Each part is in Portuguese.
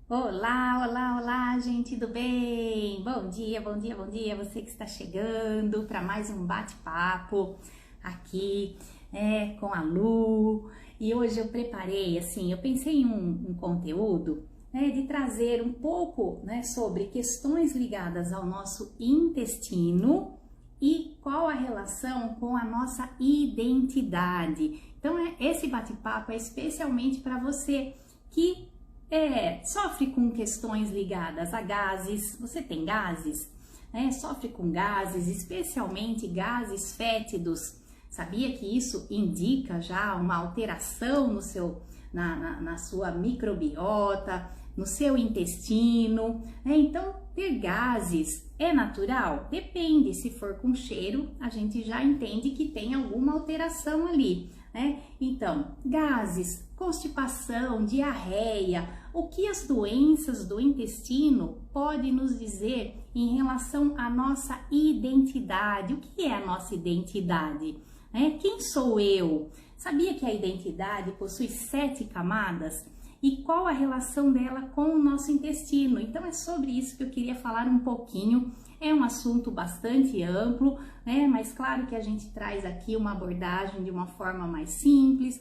Olá, olá, olá, gente do bem! Bom dia, bom dia, bom dia! Você que está chegando para mais um bate-papo aqui com a Lu. E hoje eu preparei, assim, eu pensei em um conteúdo de trazer um pouco sobre questões ligadas ao nosso intestino e qual a relação com a nossa identidade. Então, esse bate-papo é especialmente para você que sofre com questões ligadas a gases. Você tem gases? Sofre com gases, especialmente gases fétidos. Sabia que isso indica já uma alteração no na sua microbiota, no seu intestino? Então, ter gases é natural? Depende. Se for com cheiro, a gente já entende que tem alguma alteração ali. Então, gases, constipação, diarreia, o que as doenças do intestino podem nos dizer em relação à nossa identidade? O que é a nossa identidade? Quem sou eu? Sabia que a identidade possui 7 camadas? E qual a relação dela com o nosso intestino? Então é sobre isso que eu queria falar um pouquinho. É um assunto bastante amplo, mas claro que a gente traz aqui uma abordagem de uma forma mais simples,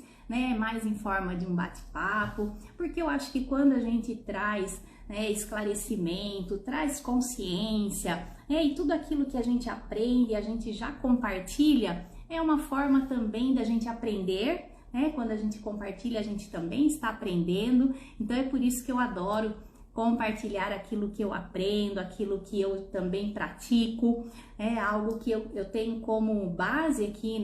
mais em forma de um bate-papo, porque eu acho que quando a gente traz esclarecimento, traz consciência, e tudo aquilo que a gente aprende, a gente já compartilha, é uma forma também da gente aprender. Quando a gente compartilha, a gente também está aprendendo. Então é por isso que eu adoro compartilhar aquilo que eu aprendo, aquilo que eu também pratico. É algo que eu tenho como base aqui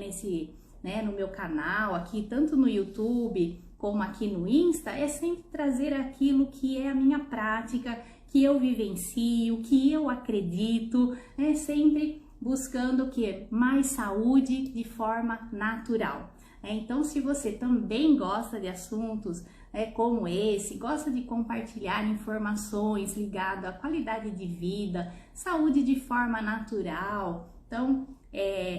no meu canal, aqui tanto no YouTube como aqui no Insta, é sempre trazer aquilo que é a minha prática, que eu vivencio, que eu acredito, sempre buscando o que? Mais saúde de forma natural. Então, se você também gosta de assuntos como esse, gosta de compartilhar informações ligadas à qualidade de vida, saúde de forma natural, então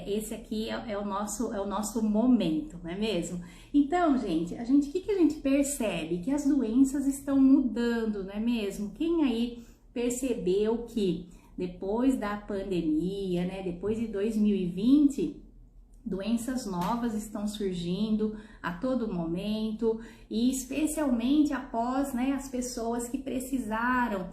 esse aqui é o nosso momento, não é mesmo? Então, gente, o que a gente percebe? Que as doenças estão mudando, não é mesmo? Quem aí percebeu que depois da pandemia, depois de 2020, doenças novas estão surgindo a todo momento e especialmente após as pessoas que precisaram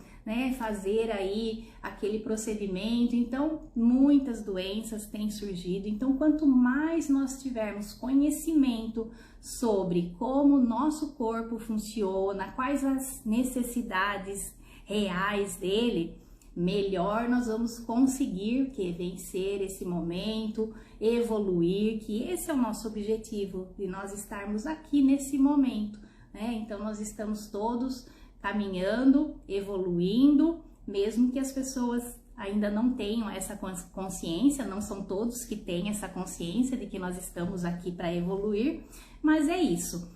fazer aí aquele procedimento. Então muitas doenças têm surgido. Então quanto mais nós tivermos conhecimento sobre como o nosso corpo funciona, quais as necessidades reais dele, melhor nós vamos conseguir vencer esse momento, evoluir, que esse é o nosso objetivo, de nós estarmos aqui nesse momento, Então nós estamos todos caminhando, evoluindo, mesmo que as pessoas ainda não tenham essa consciência, não são todos que têm essa consciência de que nós estamos aqui para evoluir, mas é isso,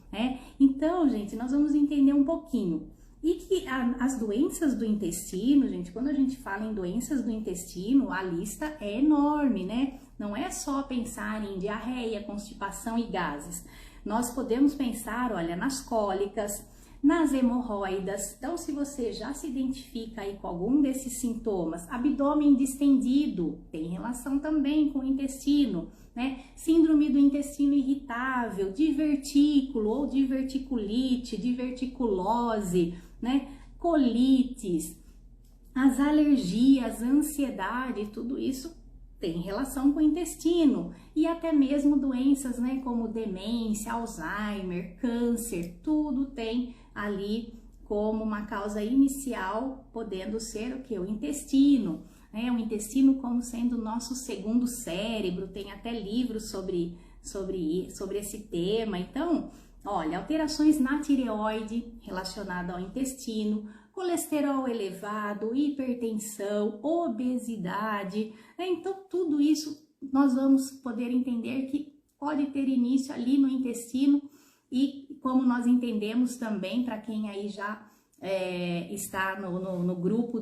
Então, gente, nós vamos entender um pouquinho. E que as doenças do intestino, gente, quando a gente fala em doenças do intestino, a lista é enorme, Não é só pensar em diarreia, constipação e gases. Nós podemos pensar, olha, nas cólicas, nas hemorroidas. Então, se você já se identifica aí com algum desses sintomas, abdômen distendido, tem relação também com o intestino, Síndrome do intestino irritável, divertículo ou diverticulite, diverticulose, colites, as alergias, ansiedade, tudo isso tem relação com o intestino e até mesmo doenças, como demência, Alzheimer, câncer, tudo tem ali como uma causa inicial, podendo ser o que? O intestino, O intestino como sendo o nosso segundo cérebro, tem até livros sobre esse tema. Então, olha, alterações na tireoide relacionada ao intestino, colesterol elevado, hipertensão, obesidade, Então, tudo isso nós vamos poder entender que pode ter início ali no intestino e como nós entendemos também, para quem aí já está no grupo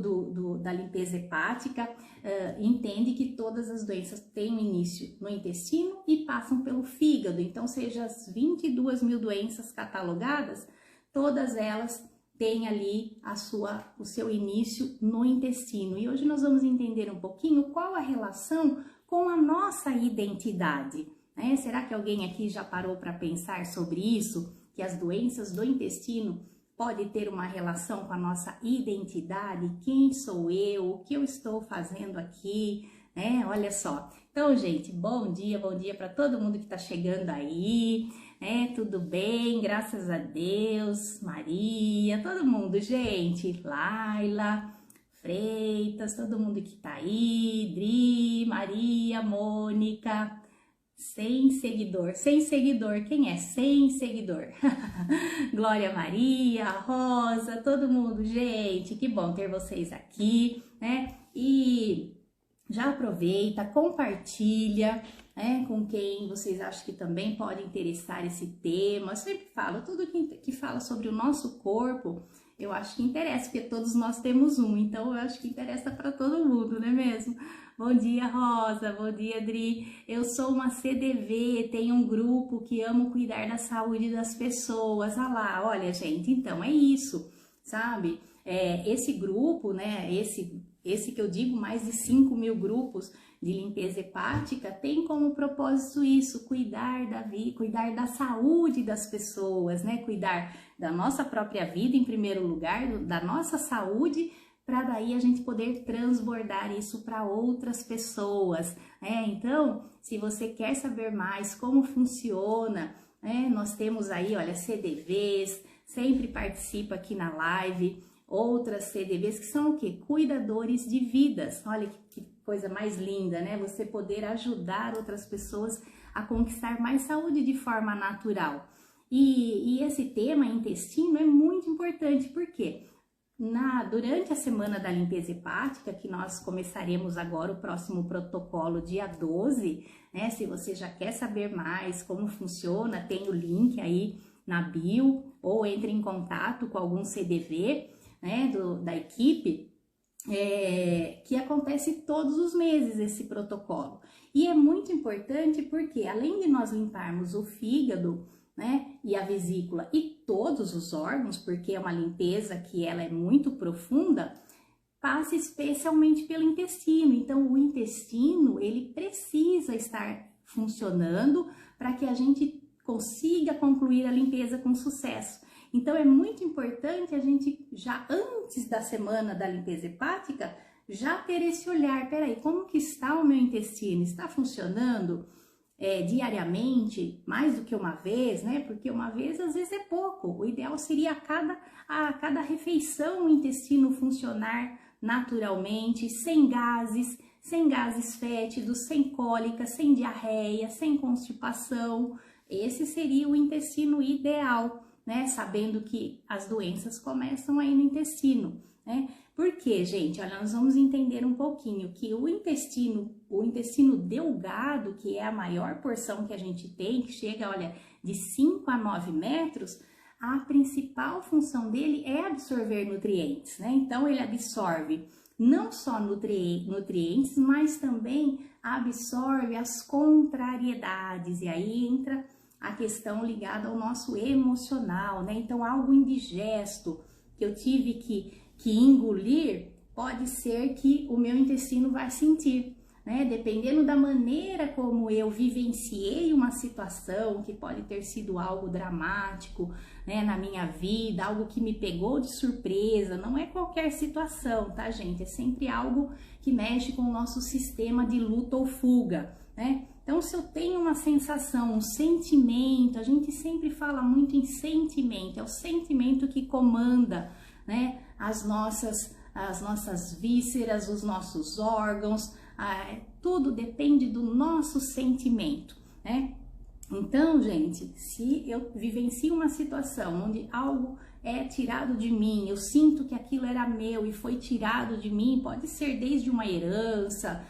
da limpeza hepática, entende que todas as doenças têm início no intestino e passam pelo fígado. Então, seja as 22 mil doenças catalogadas, todas elas tem ali o seu início no intestino. E hoje nós vamos entender um pouquinho qual a relação com a nossa identidade, né? Será que alguém aqui já parou para pensar sobre isso? Que as doenças do intestino podem ter uma relação com a nossa identidade? Quem sou eu? O que eu estou fazendo aqui? Né? Olha só. Então, gente, bom dia para todo mundo que está chegando aí. Tudo bem, graças a Deus, Maria, todo mundo, gente, Laila, Freitas, todo mundo que tá aí, Dri, Maria, Mônica, sem seguidor, quem é? Sem seguidor, Glória Maria, Rosa, todo mundo, gente, que bom ter vocês aqui, né? E já aproveita, compartilha, com quem vocês acham que também pode interessar esse tema. Eu sempre falo, tudo que fala sobre o nosso corpo, eu acho que interessa, porque todos nós temos um, então eu acho que interessa para todo mundo, não é mesmo? Bom dia, Rosa, bom dia, Adri. Eu sou uma CDV, tenho um grupo que amo cuidar da saúde das pessoas. Ah lá, olha, gente, então é isso, sabe? Esse grupo, né, esse que eu digo, mais de 5.000 grupos de limpeza hepática, tem como propósito isso, cuidar da vida, cuidar da saúde das pessoas, né? Cuidar da nossa própria vida em primeiro lugar, da nossa saúde, para daí a gente poder transbordar isso para outras pessoas, né? Então, se você quer saber mais como funciona, nós temos aí, olha, CDVs, sempre participa aqui na live, outras CDVs que são o quê? Cuidadores de vidas. Olha que coisa mais linda, né? Você poder ajudar outras pessoas a conquistar mais saúde de forma natural. E esse tema intestino é muito importante, porque durante a semana da limpeza hepática, que nós começaremos agora o próximo protocolo dia 12, né? Se você já quer saber mais como funciona, tem o link aí na bio, ou entre em contato com algum CDV, né, da equipe, que acontece todos os meses esse protocolo. E é muito importante porque, além de nós limparmos o fígado, né, e a vesícula e todos os órgãos, porque é uma limpeza que ela é muito profunda, passa especialmente pelo intestino. Então, o intestino, ele precisa estar funcionando para que a gente consiga concluir a limpeza com sucesso. Então, é muito importante a gente, já antes da semana da limpeza hepática, já ter esse olhar, peraí, como que está o meu intestino? Está funcionando diariamente, mais do que uma vez, né? Porque uma vez, às vezes, é pouco. O ideal seria a cada refeição o intestino funcionar naturalmente, sem gases fétidos, sem cólica, sem diarreia, sem constipação. Esse seria o intestino ideal, né? Sabendo que as doenças começam aí no intestino, né? Por quê, gente? Olha, nós vamos entender um pouquinho que o intestino delgado, que é a maior porção que a gente tem, que chega, olha, de 5 a 9 metros, a principal função dele é absorver nutrientes, né? Então, ele absorve não só nutrientes, mas também absorve as contrariedades, e aí entra a questão ligada ao nosso emocional, né? Então, algo indigesto que eu tive que engolir, pode ser que o meu intestino vai sentir, né? Dependendo da maneira como eu vivenciei uma situação, que pode ter sido algo dramático, né, na minha vida, algo que me pegou de surpresa, não é qualquer situação, tá, gente? É sempre algo que mexe com o nosso sistema de luta ou fuga, né? Então, se eu tenho uma sensação, um sentimento, a gente sempre fala muito em sentimento, é o sentimento que comanda, né, as nossas vísceras, os nossos órgãos, tudo depende do nosso sentimento, né? Então, gente, se eu vivencio uma situação onde algo é tirado de mim, eu sinto que aquilo era meu e foi tirado de mim, pode ser desde uma herança,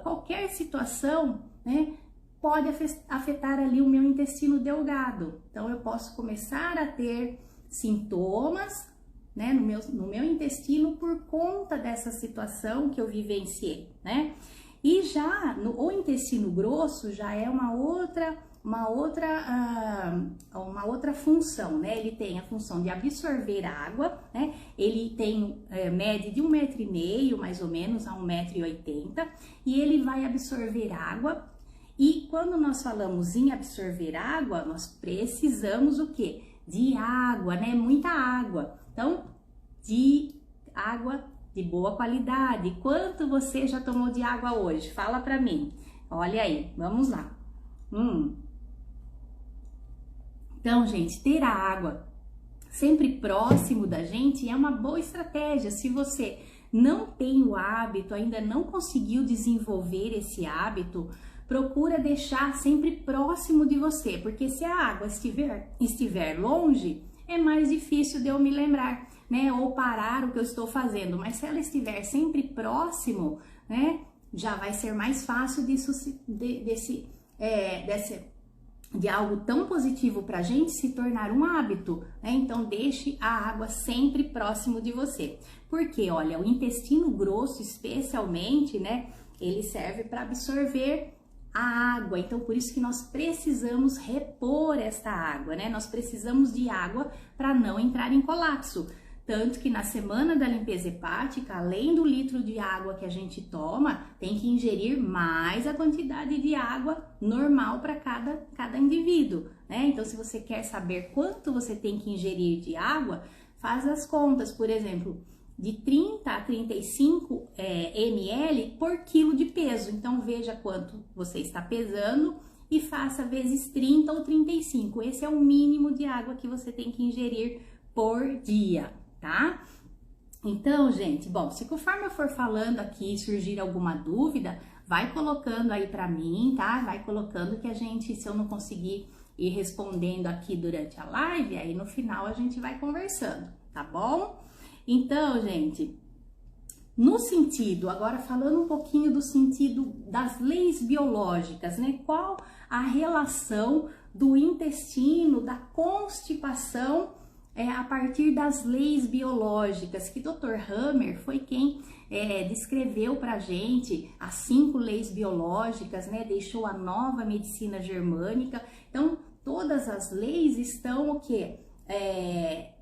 qualquer situação, né, pode afetar ali o meu intestino delgado. Então, eu posso começar a ter sintomas, né, no meu intestino por conta dessa situação que eu vivenciei, né? E já o intestino grosso já é uma outra uma outra função, né? Ele tem a função de absorver água, né? Ele tem mede de 1,5 m, mais ou menos, a 1,80 m, e ele vai absorver água. E quando nós falamos em absorver água, nós precisamos o quê? De água, né? Muita água. Então, de água de boa qualidade. Quanto você já tomou de água hoje? Fala pra mim. Olha aí, vamos lá. Então, gente, ter a água sempre próximo da gente é uma boa estratégia. Se você não tem o hábito, ainda não conseguiu desenvolver esse hábito, procura deixar sempre próximo de você, porque se a água estiver longe, é mais difícil de eu me lembrar, né? Ou parar o que eu estou fazendo. Mas se ela estiver sempre próximo, né? Já vai ser mais fácil de algo tão positivo para a gente se tornar um hábito, né? Então deixe a água sempre próximo de você, porque olha, o intestino grosso especialmente, né? Ele serve para absorver a água, então por isso que nós precisamos repor esta água, né? Nós precisamos de água para não entrar em colapso. Tanto que na semana da limpeza hepática, além do litro de água que a gente toma, tem que ingerir mais a quantidade de água normal para cada indivíduo, né? Então, se você quer saber quanto você tem que ingerir de água, faz as contas, por exemplo, de 30 a 35 ml por quilo de peso. Então, veja quanto você está pesando e faça vezes 30 ou 35. Esse é o mínimo de água que você tem que ingerir por dia, tá? Então, gente, bom, se conforme eu for falando aqui surgir alguma dúvida, vai colocando aí pra mim, tá? Vai colocando que a gente, se eu não conseguir ir respondendo aqui durante a live, aí no final a gente vai conversando, tá bom? Então, gente, no sentido, agora falando um pouquinho do sentido das leis biológicas, né? Qual a relação do intestino, da constipação a partir das leis biológicas, que Dr. Hammer foi quem descreveu pra gente as 5 leis biológicas, né? Deixou a nova medicina germânica. Então, todas as leis estão o quê?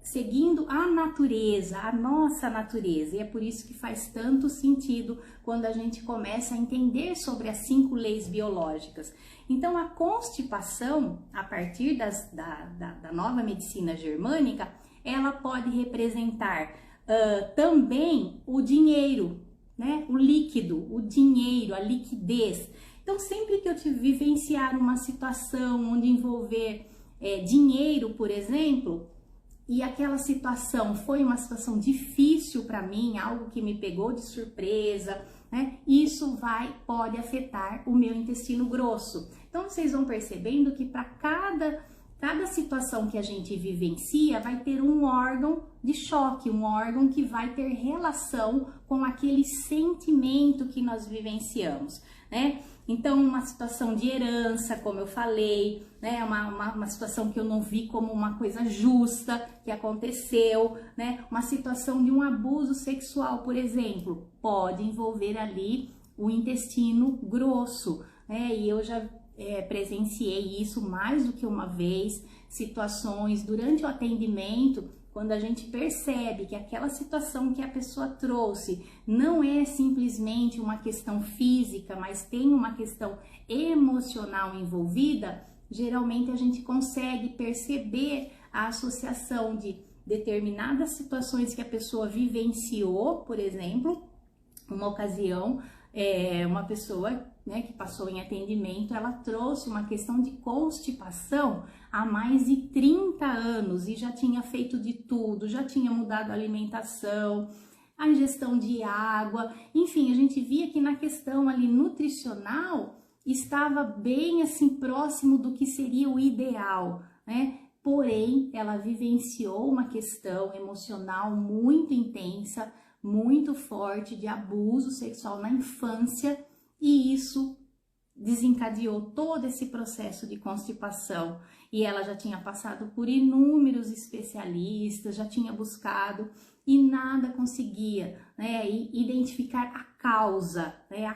Seguindo a natureza, a nossa natureza, e é por isso que faz tanto sentido quando a gente começa a entender sobre as 5 leis biológicas. Então, a constipação, a partir da nova medicina germânica, ela pode representar também o dinheiro, né? O líquido, o dinheiro, a liquidez. Então, sempre que eu te vivenciar uma situação onde envolver dinheiro, por exemplo, e aquela situação foi uma situação difícil para mim, algo que me pegou de surpresa, né? Isso pode afetar o meu intestino grosso. Então, vocês vão percebendo que para cada situação que a gente vivencia, vai ter um órgão de choque, um órgão que vai ter relação com aquele sentimento que nós vivenciamos, né? Então, uma situação de herança, como eu falei, né? Uma situação que eu não vi como uma coisa justa que aconteceu, né? Uma situação de um abuso sexual, por exemplo, pode envolver ali o intestino grosso, né? E eu já presenciei isso mais do que uma vez, situações durante o atendimento, quando a gente percebe que aquela situação que a pessoa trouxe não é simplesmente uma questão física, mas tem uma questão emocional envolvida, geralmente a gente consegue perceber a associação de determinadas situações que a pessoa vivenciou, por exemplo, uma ocasião, uma pessoa, né, que passou em atendimento, ela trouxe uma questão de constipação há mais de 30 anos e já tinha feito de tudo, já tinha mudado a alimentação, a ingestão de água, enfim, a gente via que na questão ali nutricional estava bem assim próximo do que seria o ideal, né? Porém, ela vivenciou uma questão emocional muito intensa, muito forte de abuso sexual na infância, e isso desencadeou todo esse processo de constipação. E ela já tinha passado por inúmeros especialistas, já tinha buscado e nada conseguia, né, identificar a causa, né,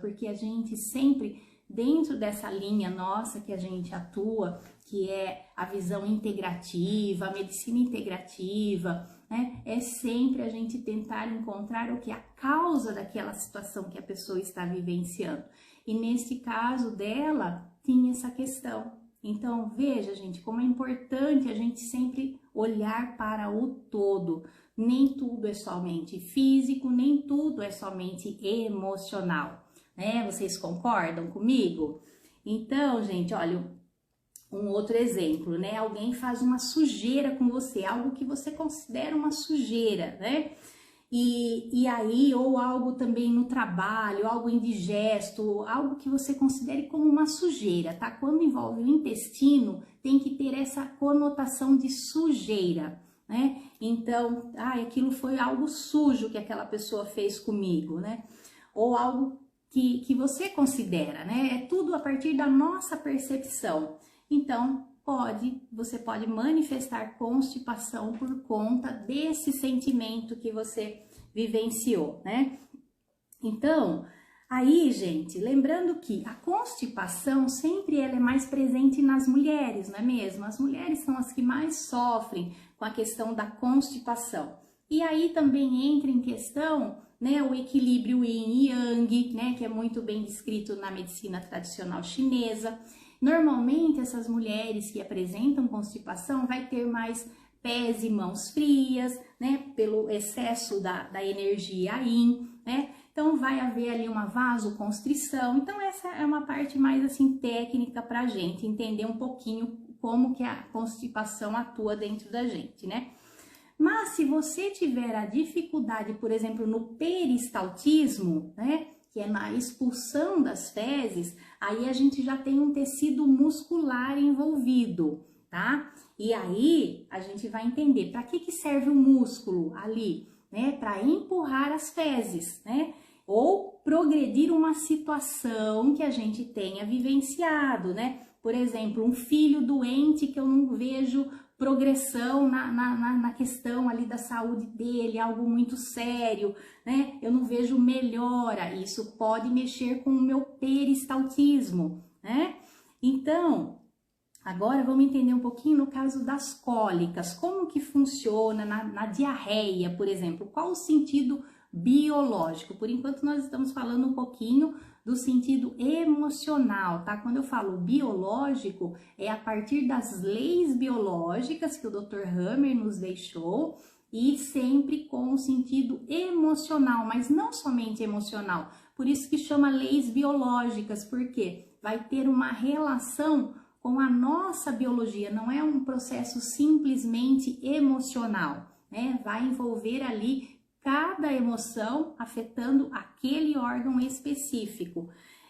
porque a gente sempre dentro dessa linha nossa que a gente atua, que é a visão integrativa, a medicina integrativa, né? É sempre a gente tentar encontrar o que? A causa daquela situação que a pessoa está vivenciando. E nesse caso dela, tinha essa questão. Então, veja, gente, como é importante a gente sempre olhar para o todo. Nem tudo é somente físico, nem tudo é somente emocional, né? Vocês concordam comigo? Então, gente, olha, um outro exemplo, né? Alguém faz uma sujeira com você, algo que você considera uma sujeira, né? E aí, ou algo também no trabalho, algo indigesto, algo que você considere como uma sujeira, tá? Quando envolve o intestino, tem que ter essa conotação de sujeira, né? Então, aquilo foi algo sujo que aquela pessoa fez comigo, né? Ou algo que você considera, né? É tudo a partir da nossa percepção. Então, você pode manifestar constipação por conta desse sentimento que você vivenciou, né? Então, aí, gente, lembrando que a constipação sempre ela é mais presente nas mulheres, não é mesmo? As mulheres são as que mais sofrem com a questão da constipação. E aí também entra em questão, né, o equilíbrio yin e yang, né, que é muito bem descrito na medicina tradicional chinesa. Normalmente, essas mulheres que apresentam constipação vai ter mais pés e mãos frias, né, pelo excesso da energia yin, né, então vai haver ali uma vasoconstrição. Então, essa é uma parte mais, assim, técnica pra gente entender um pouquinho como que a constipação atua dentro da gente, né. Mas, se você tiver a dificuldade, por exemplo, no peristaltismo, né, que é na expulsão das fezes, aí a gente já tem um tecido muscular envolvido, tá? E aí a gente vai entender para que serve o músculo ali, né? Para empurrar as fezes, né? Ou progredir uma situação que a gente tenha vivenciado, né? Por exemplo, um filho doente que eu não vejo progressão na questão ali da saúde dele, algo muito sério, né? Eu não vejo melhora, isso pode mexer com o meu peristaltismo, né? Então, agora vamos entender um pouquinho no caso das cólicas, como que funciona na diarreia, por exemplo, qual o sentido biológico? Por enquanto nós estamos falando um pouquinho do sentido emocional, tá? Quando eu falo biológico, é a partir das leis biológicas que o Dr. Hammer nos deixou e sempre com o sentido emocional, mas não somente emocional. Por isso que chama leis biológicas, porque vai ter uma relação com a nossa biologia, não é um processo simplesmente emocional, né? Vai envolver ali cada emoção afetando aquele órgão específico.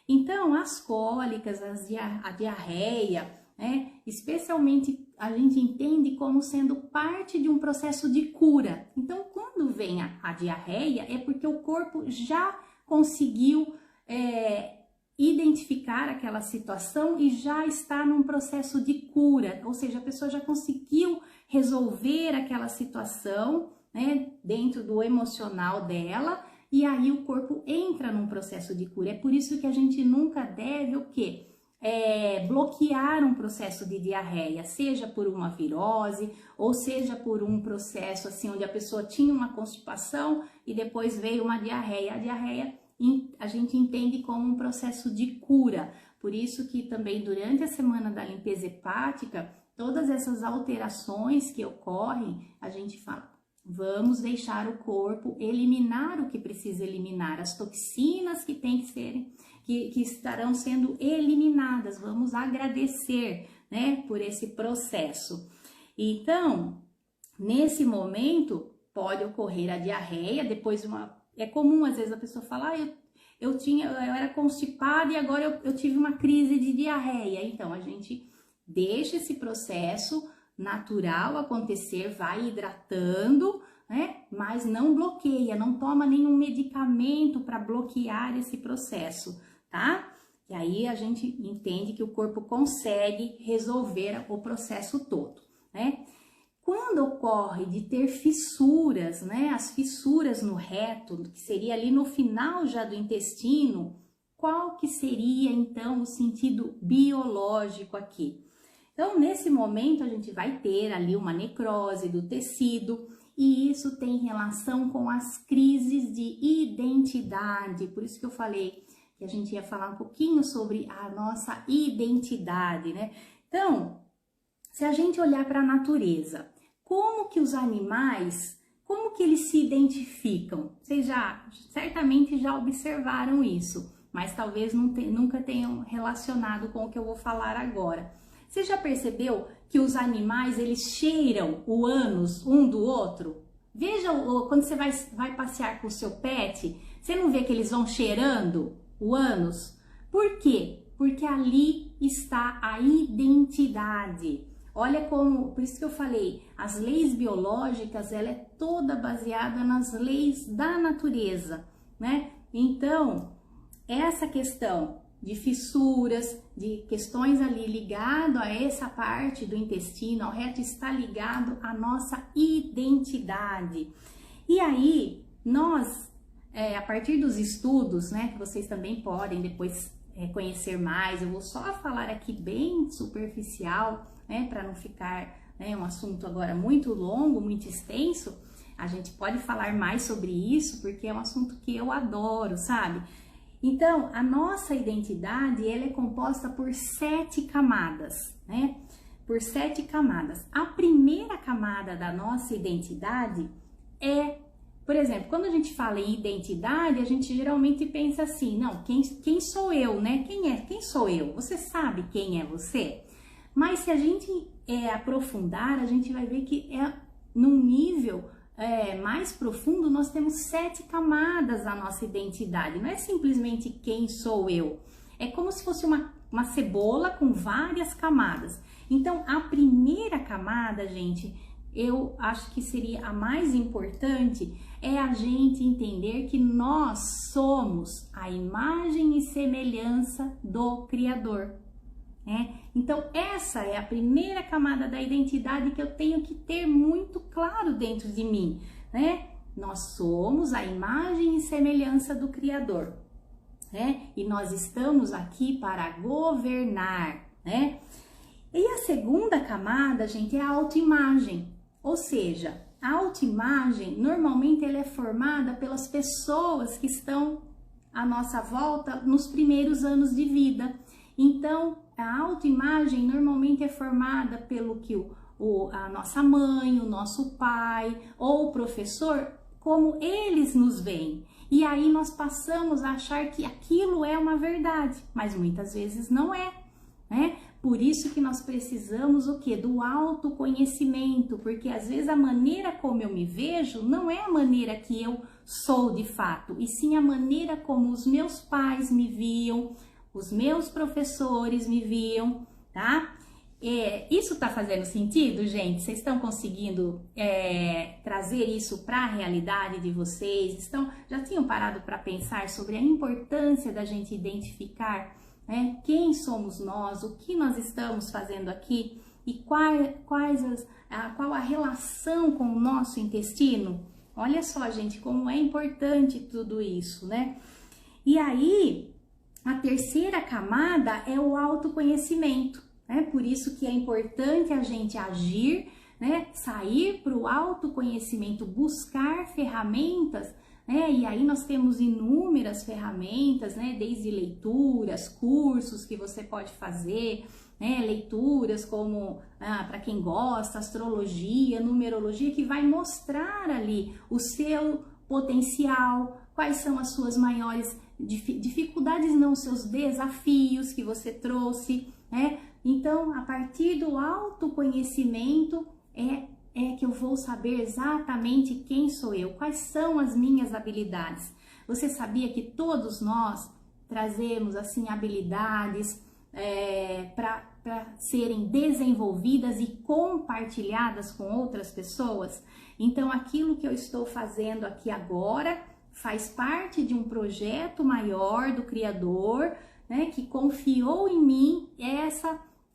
Então, as cólicas, a diarreia, né, especialmente a gente entende como sendo parte de um processo de cura. Então, quando vem a diarreia, é porque o corpo já conseguiu identificar aquela situação e já está num processo de cura, ou seja, a pessoa já conseguiu resolver aquela situação, né, dentro do emocional dela, e aí o corpo entra num processo de cura. É por isso que a gente nunca deve o quê? Bloquear um processo de diarreia, seja por uma virose, ou seja por um processo assim, onde a pessoa tinha uma constipação e depois veio uma diarreia. A diarreia a gente entende como um processo de cura. Por isso que também durante a semana da limpeza hepática, todas essas alterações que ocorrem, a gente fala, vamos deixar o corpo eliminar o que precisa eliminar, as toxinas que tem que serem, que estarão sendo eliminadas. Vamos agradecer, né, por esse processo. Então, nesse momento, pode ocorrer a diarreia, depois é comum às vezes a pessoa falar, eu era constipada e agora eu tive uma crise de diarreia. Então, a gente deixa esse processo natural acontecer, vai hidratando, né? Mas não bloqueia, não toma nenhum medicamento para bloquear esse processo, tá? E aí a gente entende que o corpo consegue resolver o processo todo, né? Quando ocorre de ter fissuras, né? As fissuras no reto, que seria ali no final já do intestino, qual que seria então o sentido biológico aqui? Então, nesse momento, a gente vai ter ali uma necrose do tecido e isso tem relação com as crises de identidade. Por isso que eu falei que a gente ia falar um pouquinho sobre a nossa identidade, né? Então, se a gente olhar para a natureza, como que os animais, como que eles se identificam? Vocês certamente já observaram isso, mas talvez nunca tenham relacionado com o que eu vou falar agora. Você já percebeu que os animais, eles cheiram o ânus um do outro? Veja, quando você vai passear com o seu pet, você não vê que eles vão cheirando o ânus? Por quê? Porque ali está a identidade. Olha como, por isso que eu falei, as leis biológicas, ela é toda baseada nas leis da natureza, né? Então, essa questão de fissuras, de questões ali ligado a essa parte do intestino, ao reto, está ligado à nossa identidade. E aí, nós, a partir dos estudos, né, que vocês também podem depois conhecer mais, eu vou só falar aqui bem superficial, né, para não ficar, né, um assunto agora muito longo, muito extenso. A gente pode falar mais sobre isso, porque é um assunto que eu adoro, sabe? Então, a nossa identidade, ela é composta por 7 camadas, né? Por 7 camadas. A primeira camada da nossa identidade é, por exemplo, quando a gente fala em identidade, a gente geralmente pensa assim, não, quem sou eu, né? Quem sou eu? Você sabe quem é você? Mas se a gente aprofundar, a gente vai ver que é num nível mais profundo, nós temos 7 camadas da nossa identidade. Não é simplesmente quem sou eu. É como se fosse uma cebola com várias camadas. Então, a primeira camada, gente, eu acho que seria a mais importante, é a gente entender que nós somos a imagem e semelhança do Criador. Então, essa é a primeira camada da identidade que eu tenho que ter muito claro dentro de mim, né? Nós somos a imagem e semelhança do Criador, né? E nós estamos aqui para governar, né? E a segunda camada, gente, é a autoimagem, ou seja, a autoimagem, normalmente ela é formada pelas pessoas que estão à nossa volta nos primeiros anos de vida. Então, a autoimagem normalmente é formada pelo que a nossa mãe, o nosso pai ou o professor, como eles nos veem. E aí nós passamos a achar que aquilo é uma verdade, mas muitas vezes não é, né? Por isso que nós precisamos o quê? Do autoconhecimento, porque às vezes a maneira como eu me vejo não é a maneira que eu sou de fato, e sim a maneira como os meus pais me viam, os meus professores me viam, tá? Isso tá fazendo sentido, gente? Vocês estão conseguindo trazer isso para a realidade de vocês? Já tinham parado para pensar sobre a importância da gente identificar, né, quem somos nós, o que nós estamos fazendo aqui e qual a relação com o nosso intestino? Olha só, gente, como é importante tudo isso, né? E aí, a terceira camada é o autoconhecimento, né? Por isso que é importante a gente agir, né? Sair para o autoconhecimento, buscar ferramentas, né? E aí nós temos inúmeras ferramentas, né? Desde leituras, cursos que você pode fazer, né? Leituras como, para quem gosta, astrologia, numerologia, que vai mostrar ali o seu potencial, quais são as suas maiores dificuldades, não, os seus desafios que você trouxe, né? Então, a partir do autoconhecimento é que eu vou saber exatamente quem sou eu, quais são as minhas habilidades. Você sabia que todos nós trazemos, assim, habilidades para serem desenvolvidas e compartilhadas com outras pessoas? Então, aquilo que eu estou fazendo aqui agora faz parte de um projeto maior do Criador, né, que confiou em mim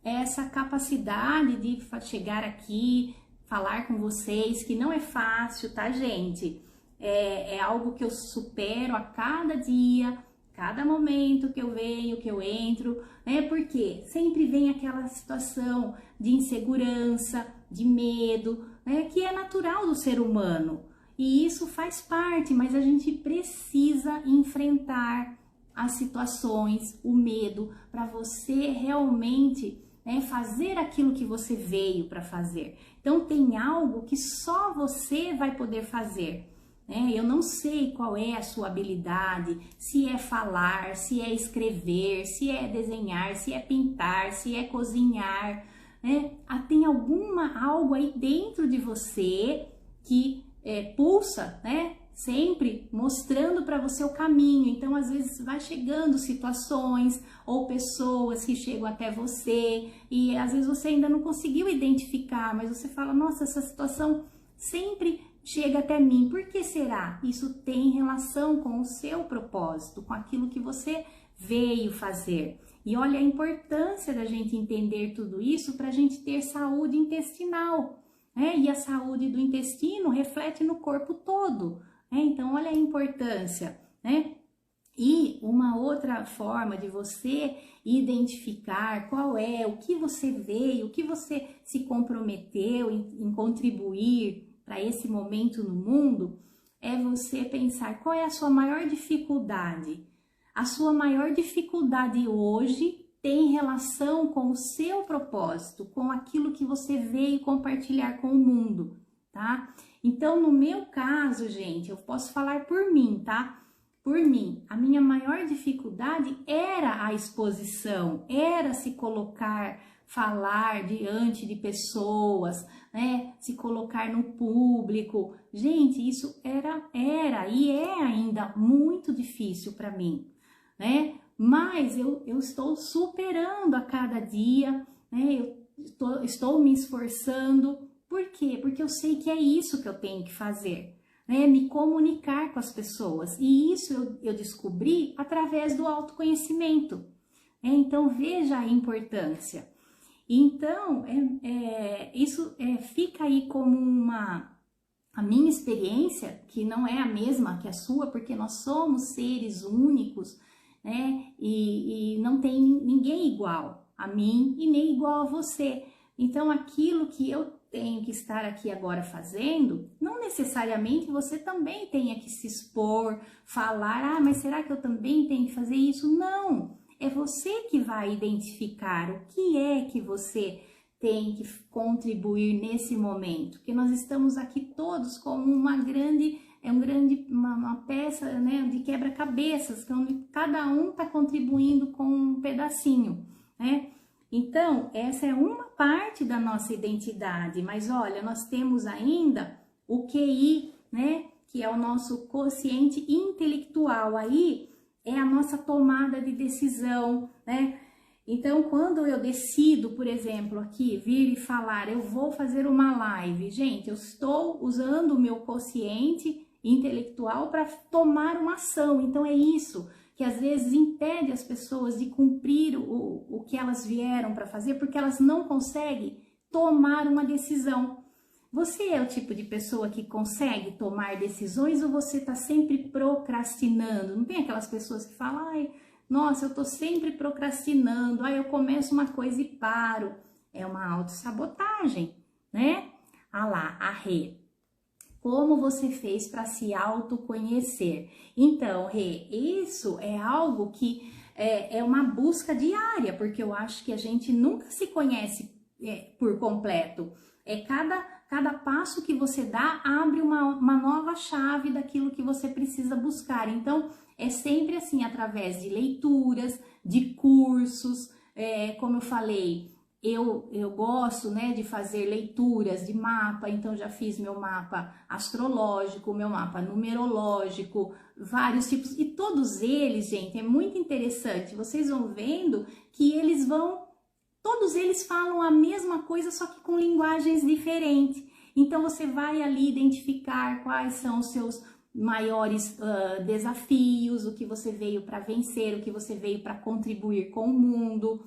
essa capacidade de chegar aqui, falar com vocês, que não é fácil, tá, gente? É algo que eu supero a cada dia, cada momento que eu venho, que eu entro, né? Porque sempre vem aquela situação de insegurança, de medo, né? Que é natural do ser humano. E isso faz parte, mas a gente precisa enfrentar as situações, o medo, para você realmente, né, fazer aquilo que você veio para fazer. Então tem algo que só você vai poder fazer. Eu não sei qual é a sua habilidade, se é falar, se é escrever, se é desenhar, se é pintar, se é cozinhar, né? Tem algo aí dentro de você que pulsa, né? Sempre mostrando para você o caminho. Então, às vezes, vai chegando situações ou pessoas que chegam até você e às vezes você ainda não conseguiu identificar, mas você fala, nossa, essa situação sempre chega até mim. Por que será? Isso tem relação com o seu propósito, com aquilo que você veio fazer. E olha a importância da gente entender tudo isso para a gente ter saúde intestinal, né? E a saúde do intestino reflete no corpo todo. Então, olha a importância, né? E uma outra forma de você identificar qual é, o que você veio, o que você se comprometeu em contribuir para esse momento no mundo, é você pensar qual é a sua maior dificuldade. A sua maior dificuldade hoje tem relação com o seu propósito, com aquilo que você veio compartilhar com o mundo, tá? Então, no meu caso, gente, eu posso falar por mim, tá? Por mim, a minha maior dificuldade era a exposição, era se colocar, falar diante de pessoas, né? Se colocar no público. Gente, isso era e é ainda muito difícil para mim, né? Mas eu estou superando a cada dia, né? Estou me esforçando. Por quê? Porque eu sei que é isso que eu tenho que fazer, né? Me comunicar com as pessoas. E isso eu descobri através do autoconhecimento, né? Então, veja a importância. Então, isso fica aí como a minha experiência, que não é a mesma que a sua, porque nós somos seres únicos, né? E não tem ninguém igual a mim e nem igual a você. Então, aquilo que eu tenho que estar aqui agora fazendo, não necessariamente você também tenha que se expor, falar, mas será que eu também tenho que fazer isso? Não, é você que vai identificar o que é que você tem que contribuir nesse momento, porque nós estamos aqui todos como uma peça, né, de quebra-cabeças, onde cada um está contribuindo com um pedacinho, né? Então, essa é uma parte da nossa identidade, mas olha, nós temos ainda o QI, né, que é o nosso quociente intelectual, aí é a nossa tomada de decisão, né? Então, quando eu decido, por exemplo, aqui, vir e falar, eu vou fazer uma live, gente, eu estou usando o meu quociente intelectual para tomar uma ação, então é isso que às vezes impede as pessoas de cumprir o que elas vieram para fazer, porque elas não conseguem tomar uma decisão. Você é o tipo de pessoa que consegue tomar decisões ou você está sempre procrastinando? Não tem aquelas pessoas que falam, ai, nossa, eu estou sempre procrastinando, eu começo uma coisa e paro. É uma autossabotagem, né? Ah lá, a Rê. Como você fez para se autoconhecer? Então, Rê, isso é algo que é uma busca diária, porque eu acho que a gente nunca se conhece por completo. Cada passo que você dá abre uma nova chave daquilo que você precisa buscar. Então, é sempre assim, através de leituras, de cursos, como eu falei, eu gosto, né, de fazer leituras de mapa, então já fiz meu mapa astrológico, meu mapa numerológico, vários tipos, e todos eles, gente, é muito interessante, vocês vão vendo que todos eles falam a mesma coisa, só que com linguagens diferentes. Então você vai ali identificar quais são os seus maiores desafios, o que você veio para vencer, o que você veio para contribuir com o mundo,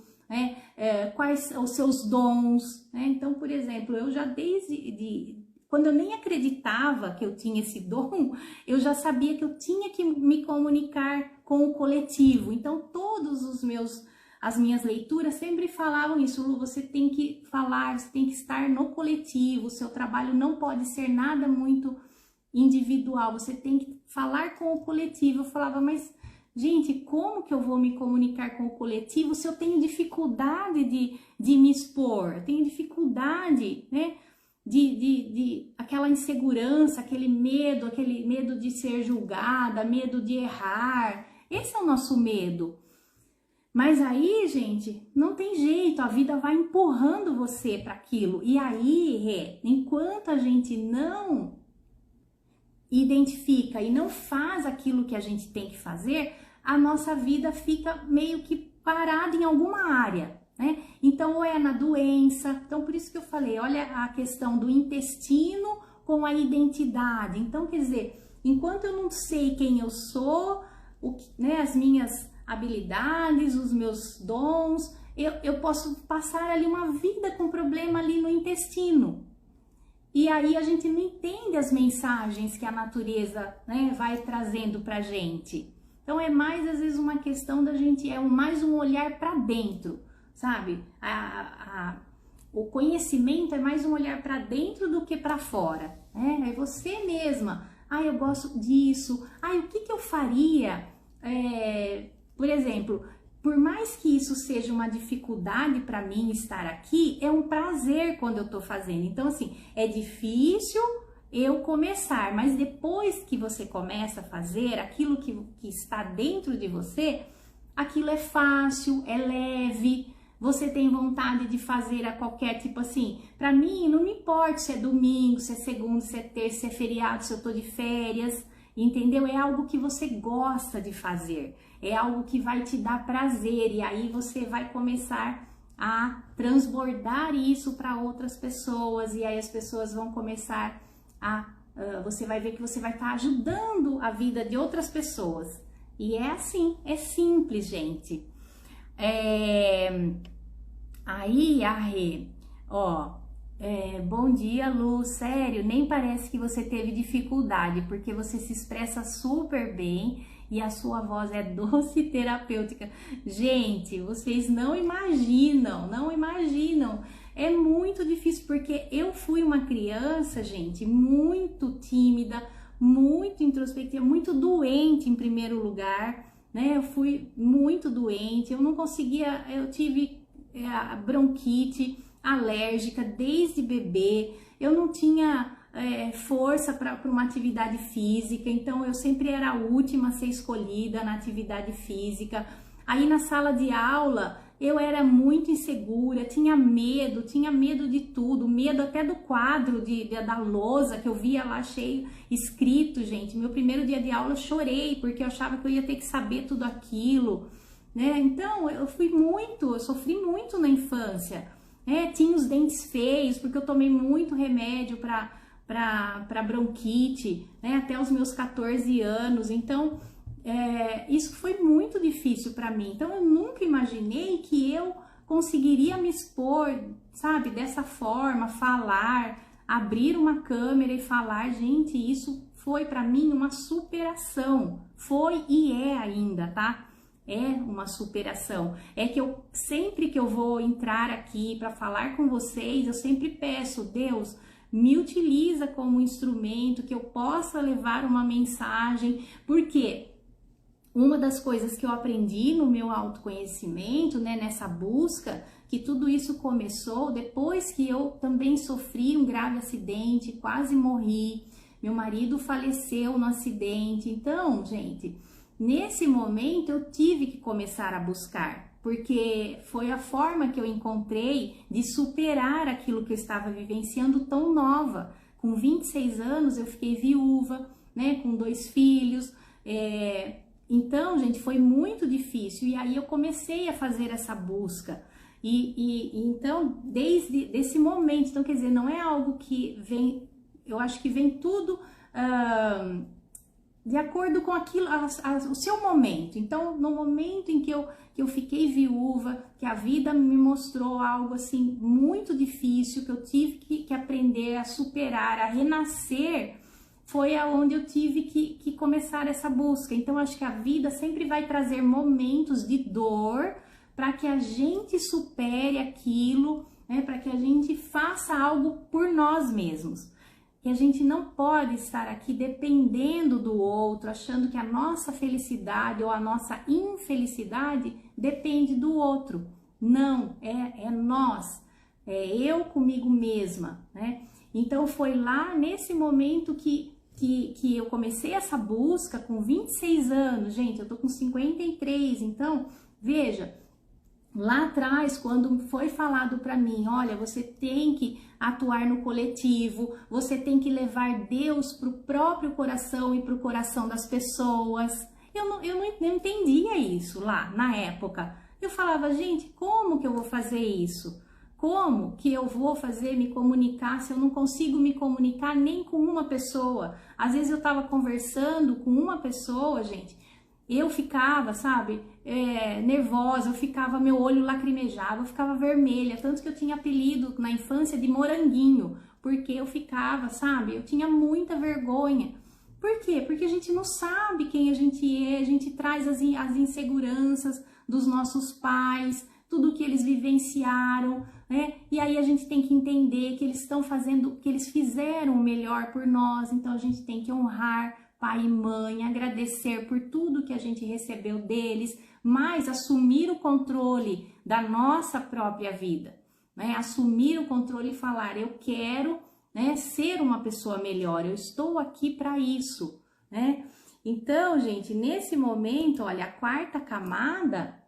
quais são os seus dons, né? Então, por exemplo, eu já quando eu nem acreditava que eu tinha esse dom, eu já sabia que eu tinha que me comunicar com o coletivo. Então, as minhas leituras sempre falavam isso: Lu, você tem que falar, você tem que estar no coletivo, o seu trabalho não pode ser nada muito individual, você tem que falar com o coletivo. Eu falava, mas gente, como que eu vou me comunicar com o coletivo se eu tenho dificuldade de me expor? Eu tenho dificuldade, né? Aquela insegurança, aquele medo de ser julgada, medo de errar. Esse é o nosso medo. Mas aí, gente, não tem jeito, a vida vai empurrando você para aquilo. E aí, enquanto a gente não identifica e não faz aquilo que a gente tem que fazer, a nossa vida fica meio que parada em alguma área, né? Então, ou é na doença. Então, por isso que eu falei, olha a questão do intestino com a identidade. Então, quer dizer, enquanto eu não sei quem eu sou, né, as minhas habilidades, os meus dons, eu posso passar ali uma vida com problema ali no intestino. E aí a gente não entende as mensagens que a natureza, né, vai trazendo pra gente. Então é mais às vezes uma questão da gente, mais um olhar para dentro, sabe? O conhecimento é mais um olhar para dentro do que para fora, né? É você mesma. Eu gosto disso. O que eu faria? Por exemplo, por mais que isso seja uma dificuldade para mim estar aqui, é um prazer quando eu tô fazendo. Então, assim, é difícil eu começar, mas depois que você começa a fazer aquilo que está dentro de você, aquilo é fácil, é leve, você tem vontade de fazer a qualquer tipo assim. Para mim, não me importa se é domingo, se é segunda, se é terça, se é feriado, se eu tô de férias, entendeu? É algo que você gosta de fazer, é algo que vai te dar prazer, e aí você vai começar a transbordar isso para outras pessoas, e aí as pessoas vão começar você vai ver que você vai estar ajudando a vida de outras pessoas. E é assim, é simples, gente. Aí, bom dia, Lu, sério, nem parece que você teve dificuldade, porque você se expressa super bem e a sua voz é doce e terapêutica. Gente, vocês não imaginam. É muito difícil, porque eu fui uma criança, gente, muito tímida, muito introspectiva, muito doente em primeiro lugar, né? Eu fui muito doente, eu não conseguia, eu tive bronquite alérgica desde bebê, eu não tinha força para uma atividade física, então eu sempre era a última a ser escolhida na atividade física. Aí na sala de aula eu era muito insegura, tinha medo de tudo, medo até do quadro da lousa que eu via lá cheio, escrito, gente. Meu primeiro dia de aula eu chorei, porque eu achava que eu ia ter que saber tudo aquilo, né? Então eu sofri muito na infância, né? Tinha os dentes feios, porque eu tomei muito remédio para bronquite, né? Até os meus 14 anos, então isso foi muito difícil para mim. Então eu nunca imaginei que eu conseguiria me expor, sabe, dessa forma, falar, abrir uma câmera e falar. Gente, isso foi para mim uma superação, foi e é ainda, tá? É uma superação. É que eu sempre que eu vou entrar aqui para falar com vocês, eu sempre peço: Deus, me utiliza como instrumento, que eu possa levar uma mensagem, porque uma das coisas que eu aprendi no meu autoconhecimento, né, nessa busca, que tudo isso começou depois que eu também sofri um grave acidente, quase morri, meu marido faleceu no acidente. Então, gente, nesse momento eu tive que começar a buscar, porque foi a forma que eu encontrei de superar aquilo que eu estava vivenciando tão nova. Com 26 anos eu fiquei viúva, né, com 2 filhos, então, gente, foi muito difícil. E aí eu comecei a fazer essa busca. Então, desde esse momento, então, quer dizer, não é algo que vem, eu acho que vem tudo de acordo com aquilo, o seu momento. Então, no momento em que eu fiquei viúva, que a vida me mostrou algo assim muito difícil, que eu tive que aprender a superar, a renascer, foi aonde eu tive que começar essa busca. Então, acho que a vida sempre vai trazer momentos de dor para que a gente supere aquilo, né, para que a gente faça algo por nós mesmos. E a gente não pode estar aqui dependendo do outro, achando que a nossa felicidade ou a nossa infelicidade depende do outro. Não, é nós, é eu comigo mesma, né? Então foi lá nesse momento que eu comecei essa busca com 26 anos, gente, eu tô com 53, então, veja, lá atrás, quando foi falado para mim, olha, você tem que atuar no coletivo, você tem que levar Deus para o próprio coração e para o coração das pessoas. Eu não entendia isso lá na época. Eu falava, gente, como que eu vou fazer isso? Como que eu vou me comunicar se eu não consigo me comunicar nem com uma pessoa? Às vezes eu estava conversando com uma pessoa, gente, eu ficava, sabe, nervosa, meu olho lacrimejava, eu ficava vermelha, tanto que eu tinha apelido na infância de moranguinho, porque eu ficava, sabe, eu tinha muita vergonha. Por quê? Porque a gente não sabe quem a gente traz as inseguranças dos nossos pais, tudo que eles vivenciaram, né? E aí a gente tem que entender que eles estão fazendo, que eles fizeram o melhor por nós, então a gente tem que honrar pai e mãe, agradecer por tudo que a gente recebeu deles, mas assumir o controle da nossa própria vida, né? Assumir o controle e falar, eu quero, né, ser uma pessoa melhor, eu estou aqui para isso, né? Então, gente, nesse momento, olha, a quarta camada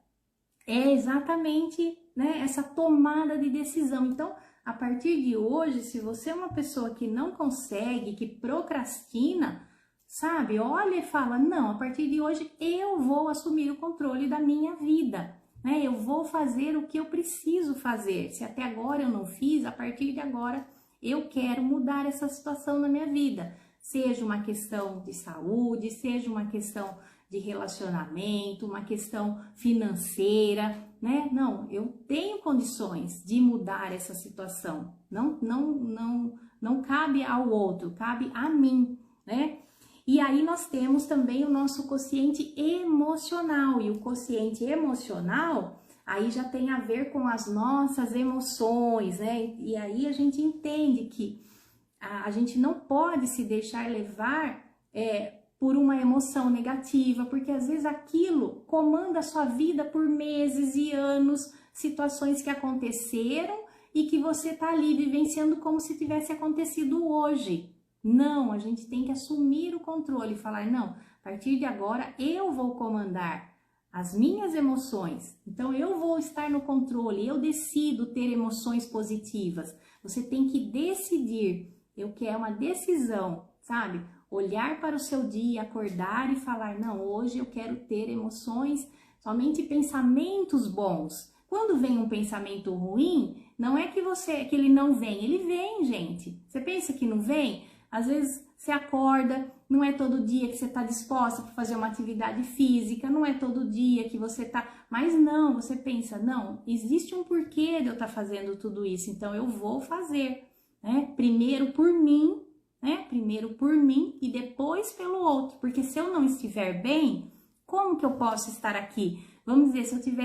é exatamente, né, essa tomada de decisão. Então, a partir de hoje, se você é uma pessoa que não consegue, que procrastina, sabe, olha e fala, não, a partir de hoje eu vou assumir o controle da minha vida, né? Eu vou fazer o que eu preciso fazer. Se até agora eu não fiz, a partir de agora eu quero mudar essa situação na minha vida. Seja uma questão de saúde, seja uma questão de relacionamento, uma questão financeira, né? Não, eu tenho condições de mudar essa situação. Não cabe ao outro, cabe a mim, né? E aí nós temos também o nosso quociente emocional, e o quociente emocional aí já tem a ver com as nossas emoções, né? E aí a gente entende que a gente não pode se deixar levar por uma emoção negativa, porque às vezes aquilo comanda a sua vida por meses e anos, situações que aconteceram e que você tá ali vivenciando como se tivesse acontecido hoje. Não, a gente tem que assumir o controle e falar, não, a partir de agora eu vou comandar as minhas emoções, então eu vou estar no controle, eu decido ter emoções positivas. Você tem que decidir, eu quero uma decisão, sabe? Olhar para o seu dia, acordar e falar, não, hoje eu quero ter emoções, somente pensamentos bons. Quando vem um pensamento ruim, não é que ele não vem, ele vem, gente. Você pensa que não vem? Às vezes você acorda, não é todo dia que você está disposta para fazer uma atividade física, não é todo dia que você está... Mas não, você pensa, não, existe um porquê de eu estar fazendo tudo isso, então eu vou fazer, né? Primeiro por mim, né? Primeiro por mim e depois pelo outro, porque se eu não estiver bem, como que eu posso estar aqui? Vamos dizer,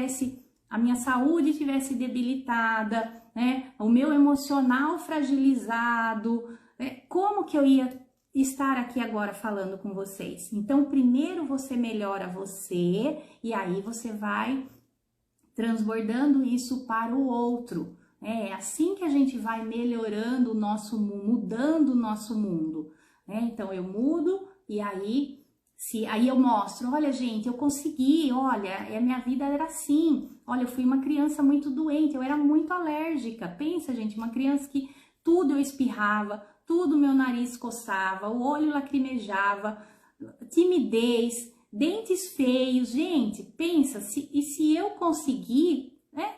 se a minha saúde tivesse debilitada, né? O meu emocional fragilizado, como que eu ia estar aqui agora falando com vocês? Então, primeiro você melhora você e aí você vai transbordando isso para o outro. É assim que a gente vai melhorando o nosso mundo, mudando o nosso mundo, né? Então, eu mudo e aí eu mostro, olha gente, eu consegui, olha, a minha vida era assim, olha, eu fui uma criança muito doente, eu era muito alérgica. Pensa, gente, uma criança que tudo eu espirrava, tudo meu nariz coçava, o olho lacrimejava, timidez, dentes feios. Gente, pensa, se eu conseguir, né?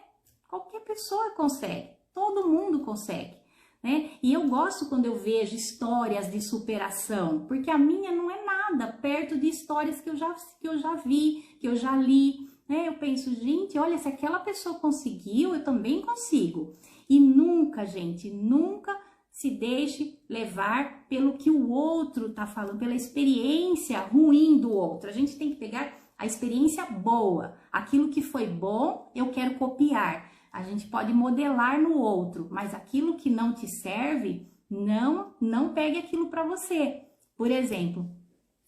Qualquer pessoa consegue, todo mundo consegue, né? E eu gosto quando eu vejo histórias de superação, porque a minha não é nada perto de histórias que eu já vi, que eu já li, né? Eu penso, gente, olha, se aquela pessoa conseguiu, eu também consigo. E nunca, gente, nunca se deixe levar pelo que o outro tá falando, pela experiência ruim do outro. A gente tem que pegar a experiência boa, aquilo que foi bom, eu quero copiar. A gente pode modelar no outro, mas aquilo que não te serve, não pegue aquilo para você. Por exemplo,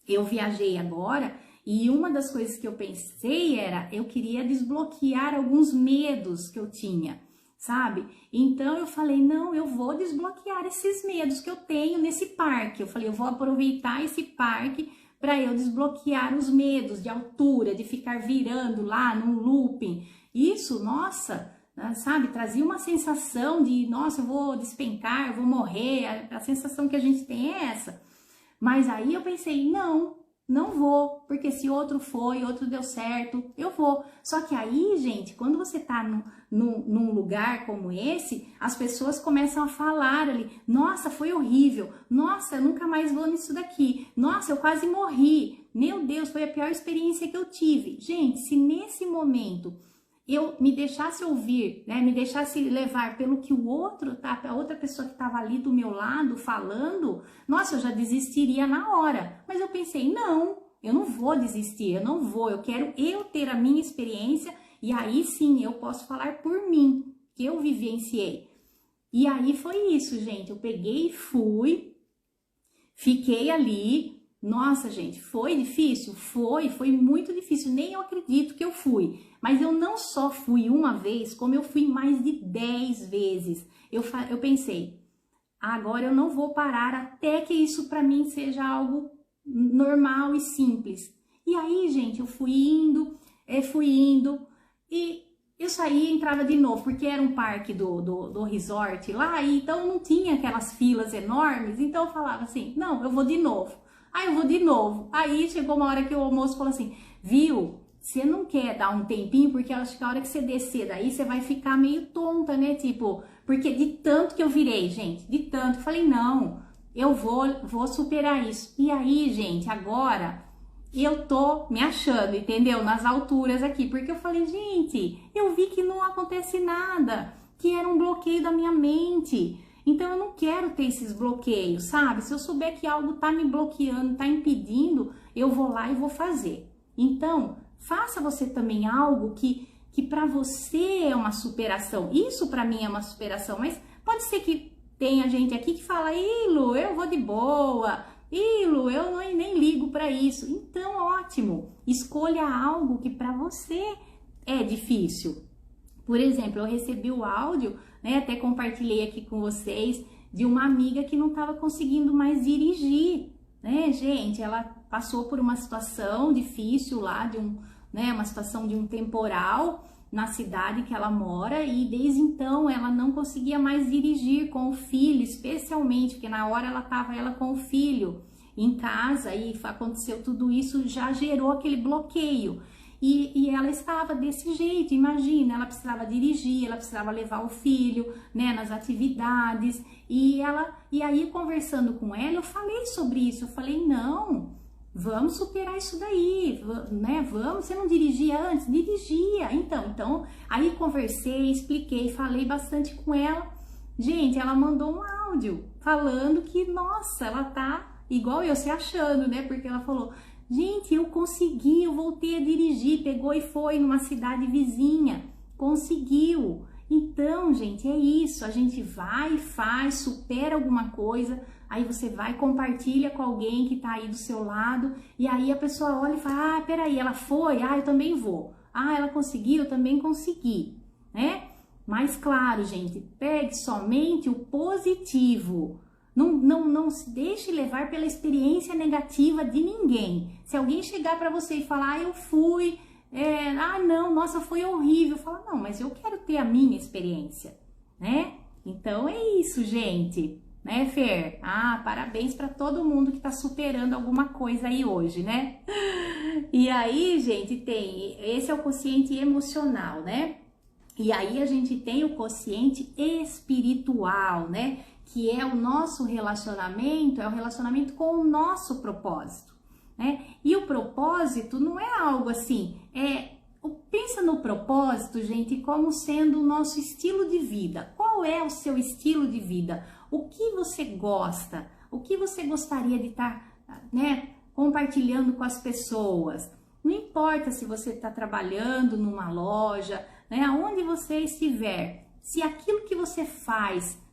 eu viajei agora e uma das coisas que eu pensei era, eu queria desbloquear alguns medos que eu tinha, sabe? Então eu falei, não, eu vou desbloquear esses medos que eu tenho nesse parque. Eu falei, eu vou aproveitar esse parque para eu desbloquear os medos de altura, de ficar virando lá num looping. Isso, nossa, sabe, trazia uma sensação de, nossa, eu vou despencar, eu vou morrer, a sensação que a gente tem é essa. Mas aí eu pensei, não vou, porque se outro foi, outro deu certo, eu vou. Só que aí, gente, quando você tá num lugar como esse, as pessoas começam a falar ali, nossa, foi horrível, nossa, eu nunca mais vou nisso daqui, nossa, eu quase morri, meu Deus, foi a pior experiência que eu tive. Gente, se nesse momento eu me deixasse ouvir, né, me deixasse levar pelo que o outro, a outra pessoa que estava ali do meu lado falando, nossa, eu já desistiria na hora. Mas eu pensei, não, eu não vou desistir, eu quero eu ter a minha experiência e aí sim eu posso falar por mim, que eu vivenciei. E aí foi isso, gente, eu peguei e fui, fiquei ali. Nossa, gente, foi difícil? Foi muito difícil, nem eu acredito que eu fui. Mas eu não só fui uma vez, como eu fui mais de 10 vezes. Eu pensei, agora eu não vou parar até que isso para mim seja algo normal e simples. E aí, gente, eu fui indo e eu saía e entrava de novo, porque era um parque do resort lá, e então não tinha aquelas filas enormes, então eu falava assim, não, eu vou de novo. Aí eu vou de novo. Aí chegou uma hora que o moço falou assim, viu, você não quer dar um tempinho, porque eu acho que a hora que você descer daí, você vai ficar meio tonta, né? Tipo, porque de tanto que eu virei, gente, de tanto. Eu falei, não, eu vou superar isso. E aí, gente, agora eu tô me achando, entendeu? Nas alturas aqui, porque eu falei, gente, eu vi que não acontece nada, que era um bloqueio da minha mente. Então eu não quero ter esses bloqueios, sabe? Se eu souber que algo tá me bloqueando, tá impedindo, eu vou lá e vou fazer. Então, faça você também algo que para você é uma superação. Isso para mim é uma superação, mas pode ser que tenha gente aqui que fala, Lu, eu vou de boa, Lu, eu nem ligo para isso. Então, ótimo, escolha algo que para você é difícil. Por exemplo, eu recebi o áudio, né, até compartilhei aqui com vocês, de uma amiga que não estava conseguindo mais dirigir, né, gente? Ela passou por uma situação difícil lá, uma situação de um temporal na cidade que ela mora, e desde então ela não conseguia mais dirigir com o filho, especialmente, porque na hora ela com o filho em casa e aconteceu tudo isso, já gerou aquele bloqueio. E ela estava desse jeito, imagina, ela precisava dirigir, ela precisava levar o filho, né, nas atividades, e aí conversando com ela, eu falei sobre isso, eu falei, não, vamos superar isso daí, né, vamos, você não dirigia antes? Dirigia, então, aí conversei, expliquei, falei bastante com ela, gente, ela mandou um áudio, falando que, nossa, ela tá igual eu se achando, né, porque ela falou, gente, eu consegui, eu voltei a dirigir, pegou e foi numa cidade vizinha, conseguiu. Então, gente, é isso, a gente vai, faz, supera alguma coisa, aí você vai, compartilha com alguém que tá aí do seu lado, e aí a pessoa olha e fala, peraí, ela foi? Eu também vou. Ela conseguiu? Eu também consegui, né? Mas claro, gente, pegue somente o positivo. Não se deixe levar pela experiência negativa de ninguém. Se alguém chegar para você e falar, eu fui, não, nossa, foi horrível. Fala, não, mas eu quero ter a minha experiência, né? Então é isso, gente, né, Fer? Parabéns para todo mundo que tá superando alguma coisa aí hoje, né? E aí, gente, esse é o quociente emocional, né? E aí a gente tem o quociente espiritual, né? que é o nosso relacionamento, é o relacionamento com o nosso propósito, né? E o propósito não é algo assim, pensa no propósito, gente, como sendo o nosso estilo de vida. Qual é o seu estilo de vida? O que você gosta? O que você gostaria de estar, né, compartilhando com as pessoas? Não importa se você está trabalhando numa loja, né, aonde você estiver, se aquilo que você faz,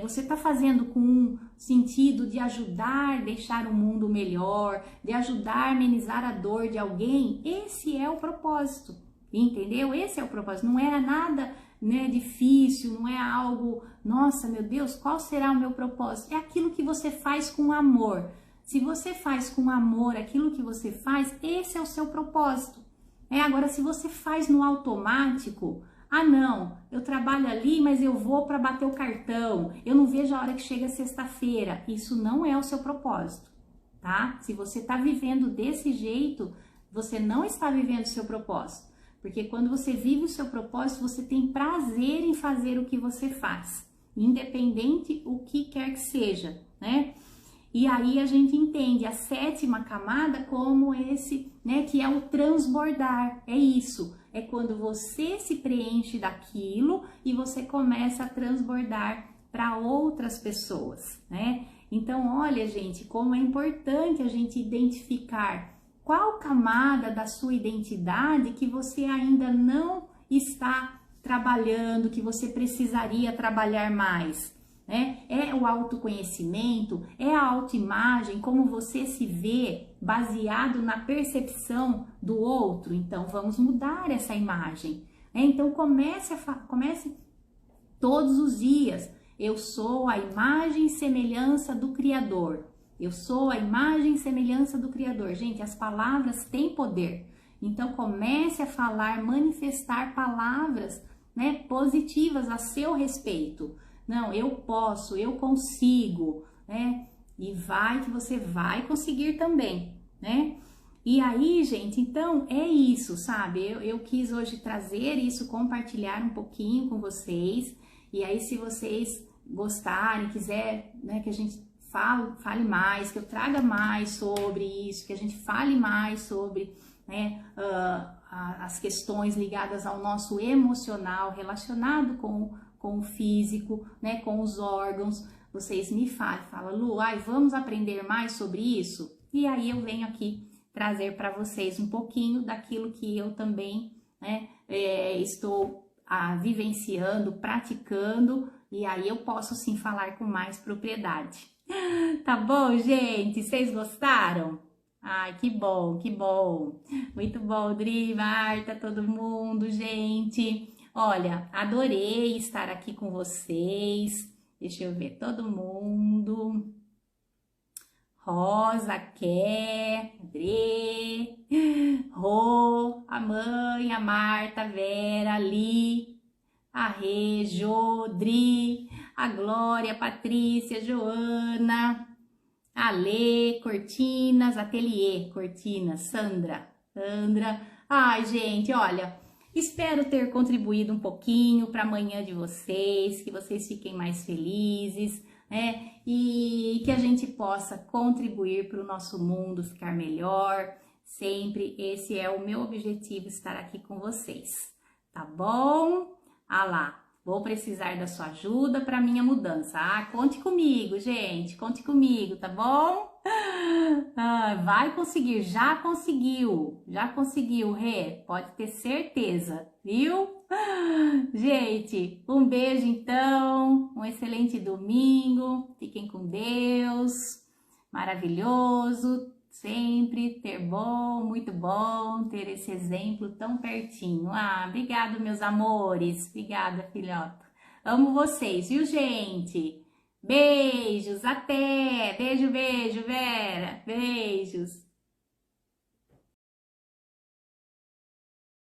você está fazendo com um sentido de ajudar, deixar o mundo melhor, de ajudar a amenizar a dor de alguém, esse é o propósito, entendeu? Esse é o propósito, não é nada, né, difícil, não é algo, nossa, meu Deus, qual será o meu propósito? É aquilo que você faz com amor. Se você faz com amor aquilo que você faz, esse é o seu propósito. Agora, se você faz no automático, ah não, eu trabalho ali, mas eu vou para bater o cartão, eu não vejo a hora que chega sexta-feira, isso não é o seu propósito, tá? Se você está vivendo desse jeito, você não está vivendo o seu propósito, porque quando você vive o seu propósito, você tem prazer em fazer o que você faz, independente o que quer que seja, né? E aí a gente entende a sétima camada como esse, né, que é o transbordar, é isso, é quando você se preenche daquilo e você começa a transbordar para outras pessoas, né? Então, olha, gente, como é importante a gente identificar qual camada da sua identidade que você ainda não está trabalhando, que você precisaria trabalhar mais. É o autoconhecimento, é a autoimagem, como você se vê baseado na percepção do outro. Então, vamos mudar essa imagem. Então, comece todos os dias. Eu sou a imagem e semelhança do Criador. Eu sou a imagem e semelhança do Criador. Gente, as palavras têm poder. Então, comece a falar, manifestar palavras, né, positivas a seu respeito. Não, eu posso, eu consigo, né? E que você vai conseguir também, né? E aí, gente, então é isso, sabe? Eu quis hoje trazer isso, compartilhar um pouquinho com vocês. E aí, se vocês gostarem, quiser, né, que a gente fale mais, que eu traga mais sobre isso, que a gente fale mais sobre, né, as questões ligadas ao nosso emocional, relacionado com o físico, né, com os órgãos, vocês me falam, Lu, vamos aprender mais sobre isso? E aí eu venho aqui trazer para vocês um pouquinho daquilo que eu também, né, estou vivenciando, praticando, e aí eu posso sim falar com mais propriedade. Tá bom, gente? Vocês gostaram? Ai, que bom, que bom. Muito bom, Dri, Marta, todo mundo, gente. Olha, adorei estar aqui com vocês. Deixa eu ver todo mundo. Rosa, Ké, Dre, Rô, a mãe, a Marta, a Vera, a Li, a Rê, Jô, Dri, a Glória, a Patrícia, a Joana, a Lê, Cortinas, Ateliê, Cortinas, Sandra. Ai, gente, olha, espero ter contribuído um pouquinho para amanhã de vocês, que vocês fiquem mais felizes, né? E que a gente possa contribuir para o nosso mundo ficar melhor. Sempre esse é o meu objetivo, estar aqui com vocês, tá bom? Ah lá, vou precisar da sua ajuda para minha mudança. Conte comigo, gente, conte comigo, tá bom? Vai conseguir, já conseguiu, Rê, pode ter certeza, viu? Gente, um beijo então, um excelente domingo, fiquem com Deus, maravilhoso, sempre muito bom ter esse exemplo tão pertinho. Obrigado, meus amores, obrigada, filhota, amo vocês, viu, gente? Beijos, até, beijo, Vera, beijos.